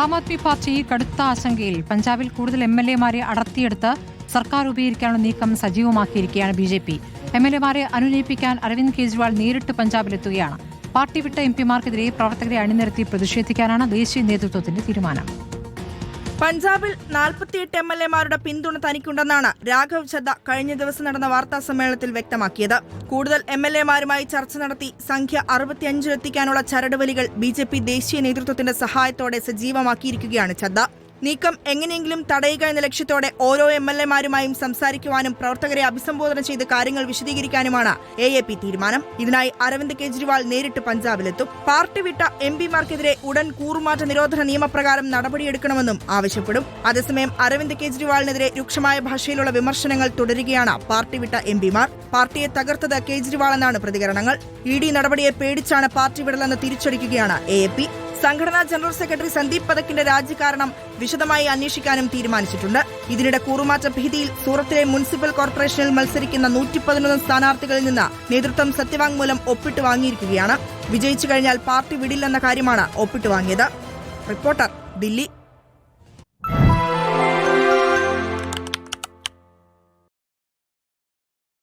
Aam Aadmi party കടുത്ത ആശങ്കയിൽ. പഞ്ചാബിൽ കൂടുതൽ MLA-മാരെ അടർത്തിയെടുത്ത് സർക്കാർ രൂപീകരിക്കാനുള്ള നീക്കം സജീവമാക്കിയിരിക്കുകയാണ് BJP. MLA-മാരെ അനുനയിപ്പിക്കാൻ അരവിന്ദ് കെജ്രിവാൾ നേരിട്ട് പഞ്ചാബിലെത്തുകയാണ്. പാർട്ടി വിട്ട MP-മാർക്കെതിരെ പ്രവർത്തകരെ അണിനിരത്തി പ്രതിഷേധിക്കാനാണ് ദേശീയ നേതൃത്വത്തിന്റെ തീരുമാനം. പഞ്ചാബിൽ 48 MLA-മാരുടെ പിന്തുണ തനിക്കുണ്ടെന്നാണ് രാഘവ് ചദ്ദ കഴിഞ്ഞ ദിവസം നടന്ന വാർത്താ സമ്മേളനത്തിൽ വ്യക്തമാക്കിയത്. കൂടുതൽ MLA-മാരുമായി ചർച്ച നടത്തി സംഖ്യ 65-ലെത്തിക്കാനുള്ള ചരടുവലികൾ BJP ദേശീയ നേതൃത്വത്തിന്റെ സഹായത്തോടെ സജീവമാക്കിയിരിക്കുകയാണ് ചദ്ദ. നീക്കം എങ്ങനെയെങ്കിലും തടയുക എന്ന ലക്ഷ്യത്തോടെ ഓരോ MLA-മാരുമായും സംസാരിക്കുവാനും പ്രവർത്തകരെ അഭിസംബോധന ചെയ്ത് കാര്യങ്ങൾ വിശദീകരിക്കാനുമാണ് AAP തീരുമാനം. ഇതിനായി അരവിന്ദ് കെജ്രിവാൾ നേരിട്ട് പഞ്ചാബിലെത്തും. പാർട്ടി വിട്ട MP-മാർക്കെതിരെ ഉടൻ കൂറുമാറ്റ നിരോധന നിയമപ്രകാരം നടപടിയെടുക്കണമെന്നും ആവശ്യപ്പെടും. അതേസമയം അരവിന്ദ് കെജ്രിവാളിനെതിരെ രൂക്ഷമായ ഭാഷയിലുള്ള വിമർശനങ്ങൾ തുടരുകയാണ് പാർട്ടി വിട്ട MP-മാർ. പാർട്ടിയെ തകർത്തത് കെജ്രിവാൾ എന്നാണ് പ്രതികരണങ്ങൾ. ED നടപടിയെ പേടിച്ചാണ് പാർട്ടി വിടലെന്ന് തിരിച്ചടിക്കുകയാണ് AAP. സംഘടനാ ജനറൽ സെക്രട്ടറി സന്ദീപ് പഥക്കിന്റെ രാജി കാരണം വിശദമായി അന്വേഷിക്കാനും തീരുമാനിച്ചിട്ടുണ്ട്. ഇതിനിടെ കൂറുമാറ്റ ഭീതിയിൽ സൂറത്തിലെ മുനിസിപ്പൽ കോർപ്പറേഷനിൽ മത്സരിക്കുന്ന 111 സ്ഥാനാർത്ഥികളിൽ നിന്ന് നേതൃത്വം സത്യവാങ്മൂലം ഒപ്പിട്ട് വാങ്ങിയിരിക്കുകയാണ്. വിജയിച്ചു കഴിഞ്ഞാൽ പാർട്ടി വിടില്ലെന്ന കാര്യമാണ് ഒപ്പിട്ട് വാങ്ങിയത്. റിപ്പോർട്ടർ, ദില്ലി.